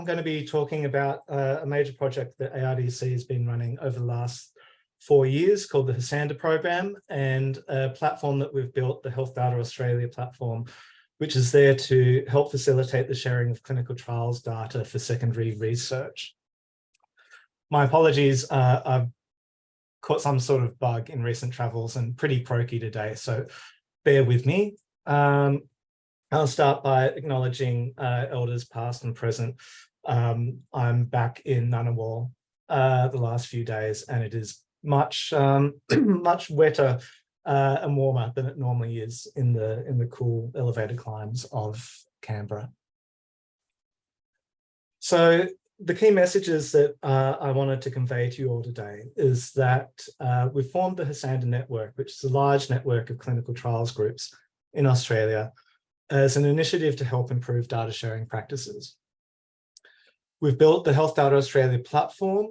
going to be talking about a major project that ARDC has been running over the last 4 years called the HeSANDA program, and a platform that we've built, the Health Data Australia platform, which is there to help facilitate the sharing of clinical trials data for secondary research. My apologies, I've caught some sort of bug in recent travels and pretty croaky today, so bear with me. I'll start by acknowledging elders past and present. I'm back in Ngunnawal the last few days, and it is much much wetter and warmer than it normally is in the cool elevated climes of Canberra. So the key messages that I wanted to convey to you all today is that we've formed the HeSANDA network, which is a large network of clinical trials groups in Australia, as an initiative to help improve data sharing practices. We've built the Health Data Australia platform,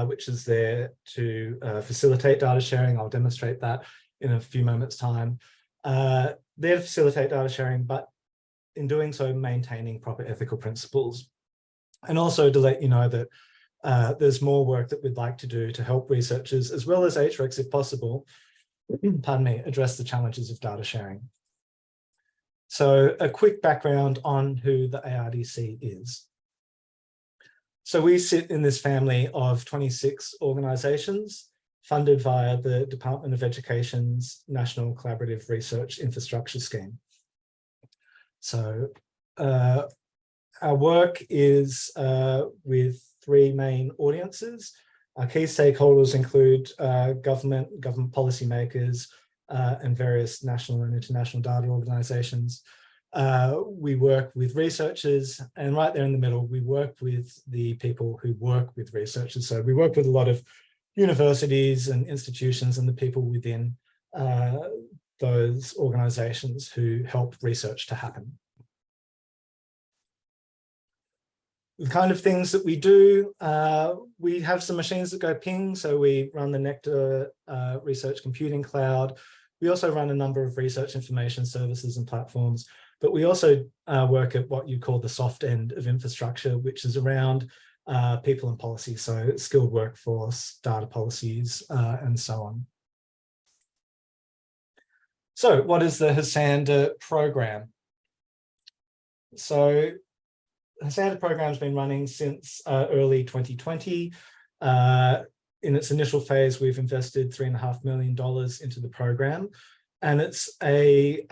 which is there to facilitate data sharing. I'll demonstrate that in a few moments' time. There to facilitate data sharing, but in doing so, maintaining proper ethical principles. And also to let you know that there's more work that we'd like to do to help researchers, as well as HRECs if possible, pardon me, address the challenges of data sharing. So a quick background on who the ARDC is. So we sit in this family of 26 organisations funded via the Department of Education's National Collaborative Research Infrastructure Scheme. So our work is with 3 main audiences. Our key stakeholders include government policymakers, and various national and international data organisations. We work with researchers, and right there in the middle, we work with the people who work with researchers. So we work with a lot of universities and institutions and the people within those organisations who help research to happen. The kind of things that we do, we have some machines that go ping, so we run the Nectar Research Computing Cloud. We also run a number of research information services and platforms, but we also work at what you call the soft end of infrastructure, which is around people and policy, so skilled workforce, data policies, and so on. So what is the HeSANDA program? So the HeSANDA program has been running since early 2020. In its initial phase, we've invested $3.5 million into the program, and it's a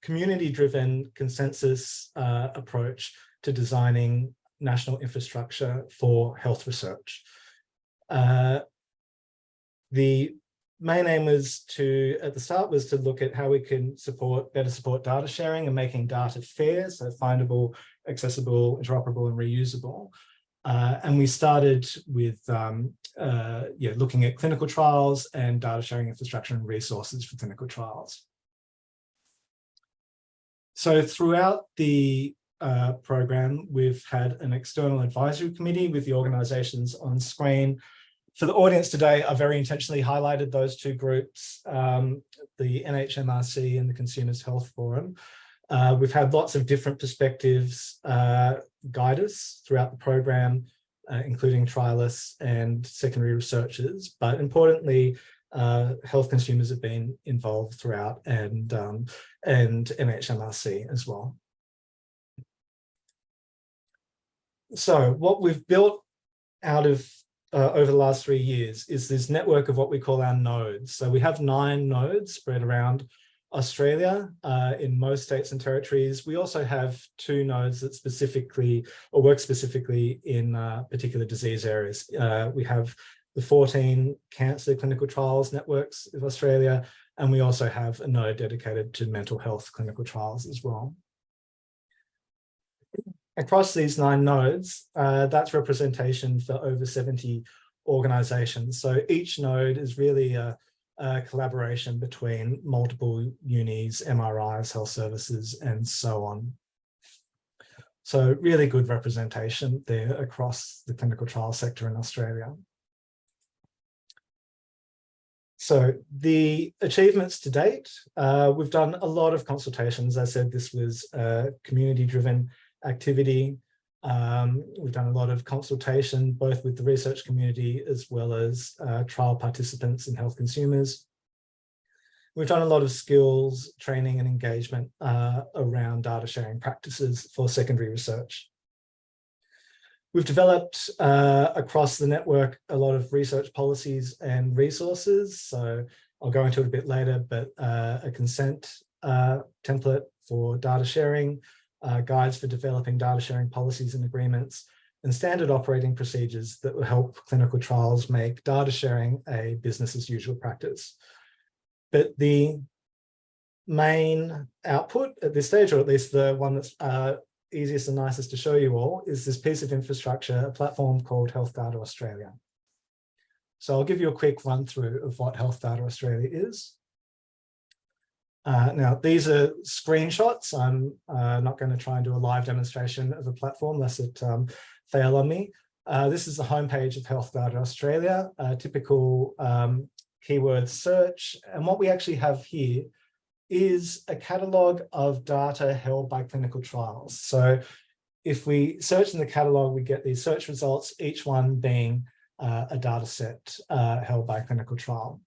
community-driven consensus approach to designing national infrastructure for health research. The main aim was at the start, to look at how we can better support data sharing and making data fair, so findable, accessible, interoperable, and reusable. And we started with looking at clinical trials and data sharing infrastructure and resources for clinical trials. So throughout the program, we've had an external advisory committee with the organisations on screen. For the audience today, I very intentionally highlighted those 2 groups, the NHMRC and the Consumers Health Forum. We've had lots of different perspectives guide us throughout the program, including trialists and secondary researchers, but importantly, health consumers have been involved throughout, and NHMRC as well. So what we've built out of over the last 3 years is this network of what we call our nodes. So we have 9 nodes spread around Australia in most states and territories. We also have 2 nodes that work specifically in particular disease areas. We have the 14 cancer clinical trials networks of Australia, and we also have a node dedicated to mental health clinical trials as well. Across these 9 nodes, that's representation for over 70 organisations. So each node is really a collaboration between multiple unis, MRIs, health services, and so on. So really good representation there across the clinical trial sector in Australia. So the achievements to date, we've done a lot of consultations. As I said, this was a community-driven activity. We've done a lot of consultation, both with the research community as well as trial participants and health consumers. We've done a lot of skills, training and engagement around data sharing practices for secondary research. We've developed across the network a lot of research policies and resources. So I'll go into it a bit later, but a consent template for data sharing, guides for developing data sharing policies and agreements, and standard operating procedures that will help clinical trials make data sharing a business as usual practice. But the main output at this stage, or at least the one that's easiest and nicest to show you all, is this piece of infrastructure, a platform called Health Data Australia. So I'll give you a quick run through of what Health Data Australia is. Now, these are screenshots. I'm not going to try and do a live demonstration of a platform lest it fail on me. This is the homepage of Health Data Australia, a typical keyword search. And what we actually have here is a catalogue of data held by clinical trials. So if we search in the catalogue, we get these search results, each one being a data set held by a clinical trial.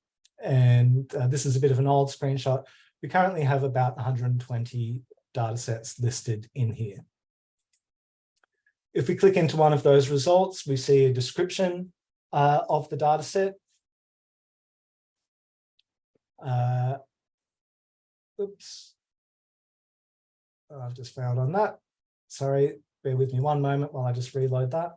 And this is a bit of an old screenshot. We currently have about 120 data sets listed in here. If we click into one of those results, we see a description of the data set. Oops, I've just failed on that. Sorry, bear with me one moment while I just reload that.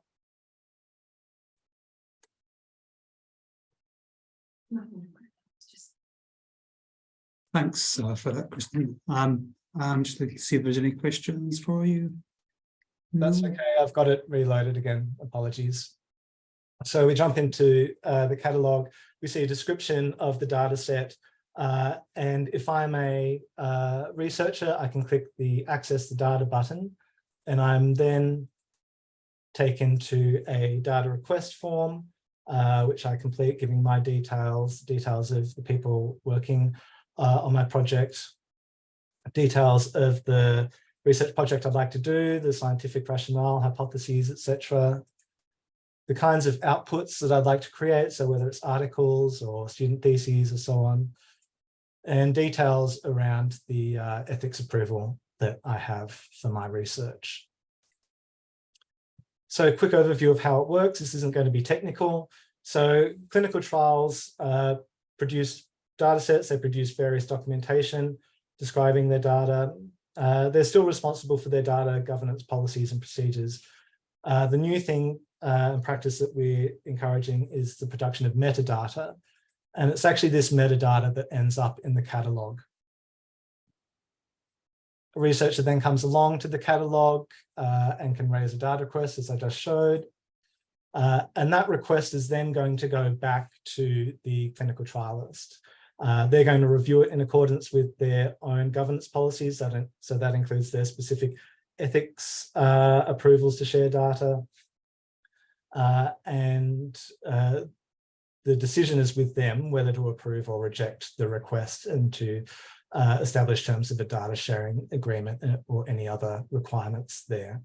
Thanks for that, Kristan. I'm just looking to see if there's any questions for you. That's okay, I've got it reloaded again, apologies. So we jump into the catalogue, we see a description of the data set, and if I'm a researcher, I can click the Access the Data button, and I'm then taken to a data request form, which I complete, giving my details of the people working on my project, details of the research project I'd like to do, the scientific rationale, hypotheses, etc. The kinds of outputs that I'd like to create, so whether it's articles or student theses or so on, and details around the ethics approval that I have for my research. So a quick overview of how it works. This isn't going to be technical. So clinical trials produce data sets, they produce various documentation describing their data. They're still responsible for their data governance policies and procedures. The new thing and practice that we're encouraging is the production of metadata. And it's actually this metadata that ends up in the catalogue. A researcher then comes along to the catalogue and can raise a data request, as I just showed. And that request is then going to go back to the clinical trialist. They're going to review it in accordance with their own governance policies. So that includes their specific ethics approvals to share data. And the decision is with them whether to approve or reject the request and to establish terms of a data sharing agreement or any other requirements there.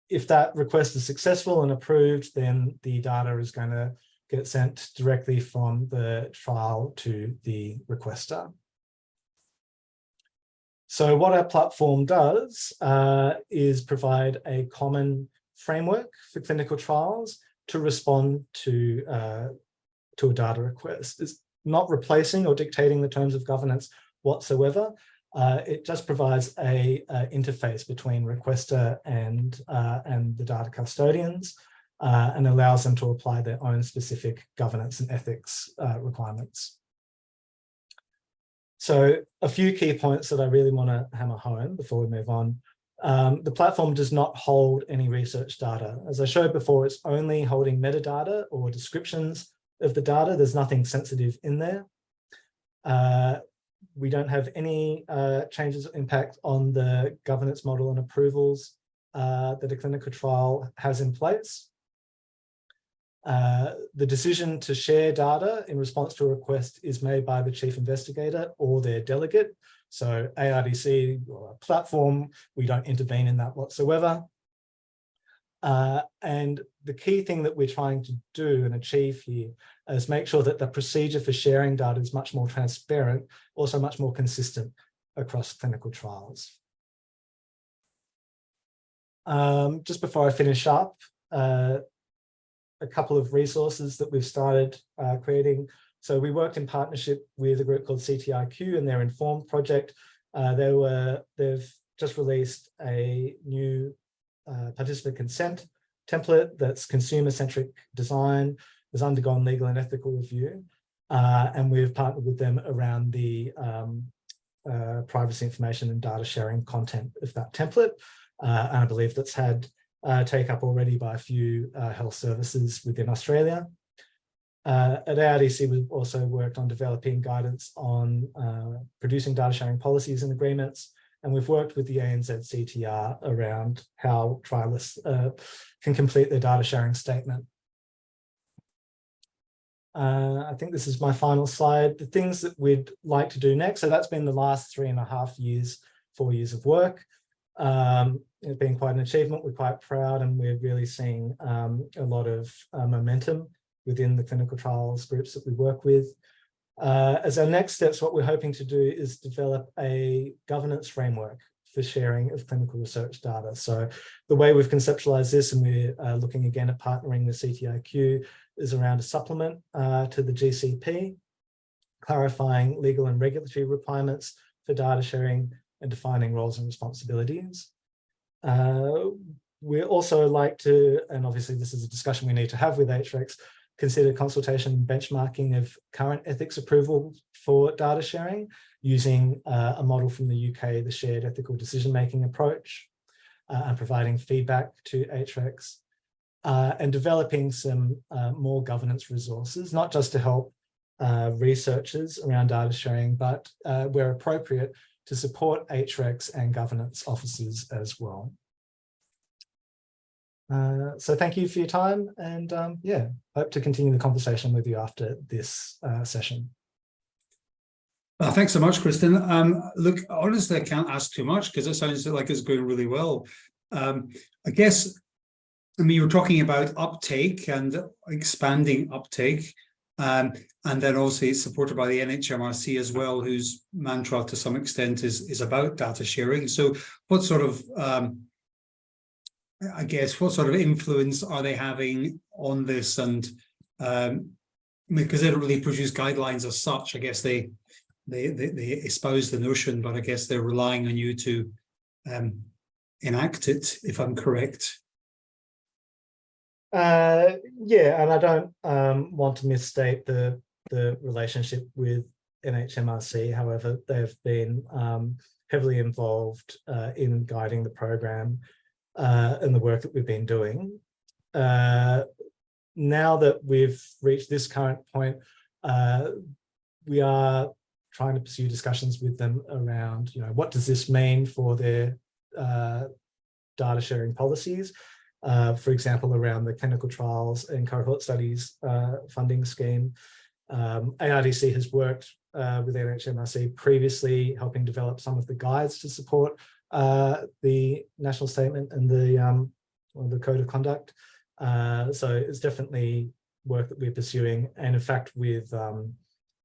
If that request is successful and approved, then the data is going to get sent directly from the trial to the requester. So what our platform does is provide a common framework for clinical trials to respond to a data request. It's not replacing or dictating the terms of governance whatsoever. It just provides a interface between requester and the data custodians and allows them to apply their own specific governance and ethics requirements. So a few key points that I really want to hammer home before we move on. The platform does not hold any research data. As I showed before, it's only holding metadata or descriptions of the data. There's nothing sensitive in there. We don't have any changes or impact on the governance model and approvals that a clinical trial has in place. The decision to share data in response to a request is made by the chief investigator or their delegate. So ARDC, or a platform, we don't intervene in that whatsoever. And the key thing that we're trying to do and achieve here is make sure that the procedure for sharing data is much more transparent, also much more consistent across clinical trials. Just before I finish up, a couple of resources that we've started creating. So we worked in partnership with a group called CTIQ and their Informed project. They've just released a new participant consent template that's consumer-centric design, has undergone legal and ethical review, and we've partnered with them around the privacy information and data sharing content of that template. And I believe that's had take up already by a few health services within Australia. At ARDC, we've also worked on developing guidance on producing data sharing policies and agreements. And we've worked with the ANZ CTR around how trialists can complete their data sharing statement. I think this is my final slide. The things that we'd like to do next. So that's been the last 3.5 years, 4 years of work. It's been quite an achievement. We're quite proud, and we're really seeing a lot of momentum within the clinical trials groups that we work with. As our next steps, what we're hoping to do is develop a governance framework for sharing of clinical research data. So the way we've conceptualized this, and we're looking again at partnering with CTIQ, is around a supplement to the GCP, clarifying legal and regulatory requirements for data sharing and defining roles and responsibilities. We also like to, and obviously this is a discussion we need to have with HRECs, consider consultation and benchmarking of current ethics approval for data sharing using a model from the UK, the shared ethical decision-making approach, and providing feedback to HRECs, and developing some more governance resources, not just to help researchers around data sharing, but where appropriate, to support HRECs and governance officers as well. So thank you for your time, and yeah, hope to continue the conversation with you after this session. Thanks so much, Kristan. Look, honestly, I can't ask too much because it sounds like it's going really well. I guess, I mean, you were talking about uptake and expanding uptake, and then also it's supported by the NHMRC as well, whose mantra to some extent is about data sharing. So what sort of, I guess, what sort of influence are they having on this? And because they don't really produce guidelines as such, I guess they espouse the notion, but I guess they're relying on you to enact it, if I'm correct. Yeah, and I don't want to misstate the relationship with NHMRC. However, they've been heavily involved in guiding the program and the work that we've been doing. Now that we've reached this current point, we are trying to pursue discussions with them around, you know, what does this mean for their data sharing policies? For example, around the clinical trials and cohort studies funding scheme. ARDC has worked with NHMRC previously, helping develop some of the guides to support the national statement and the code of conduct. So it's definitely work that we're pursuing, and in fact with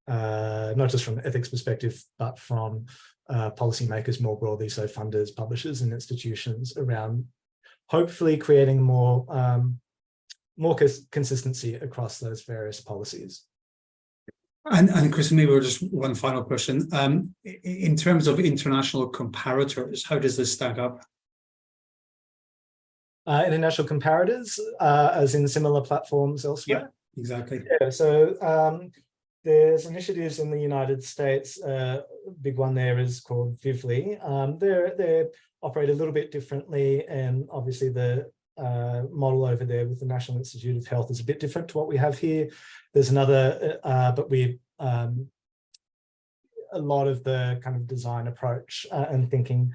not just from an ethics perspective, but from policymakers more broadly, so funders, publishers and institutions, around hopefully creating more consistency across those various policies. And Kristan, maybe just one final question. In terms of international comparators, how does this stack up? International comparators, as in similar platforms elsewhere? Yeah, exactly. Yeah, so there's initiatives in the United States. Big one there is called Vivly. They're operate a little bit differently, and obviously the model over there with the National Institute of Health is a bit different to what we have here. There's another, but we a lot of the kind of design approach and thinking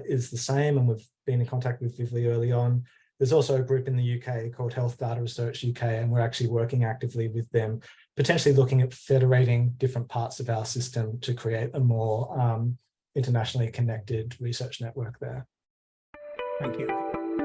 is the same, and we've been in contact with Vivly early on. There's also a group in the UK called Health Data Research UK, and we're actually working actively with them, potentially looking at federating different parts of our system to create a more internationally connected research network there. Thank you.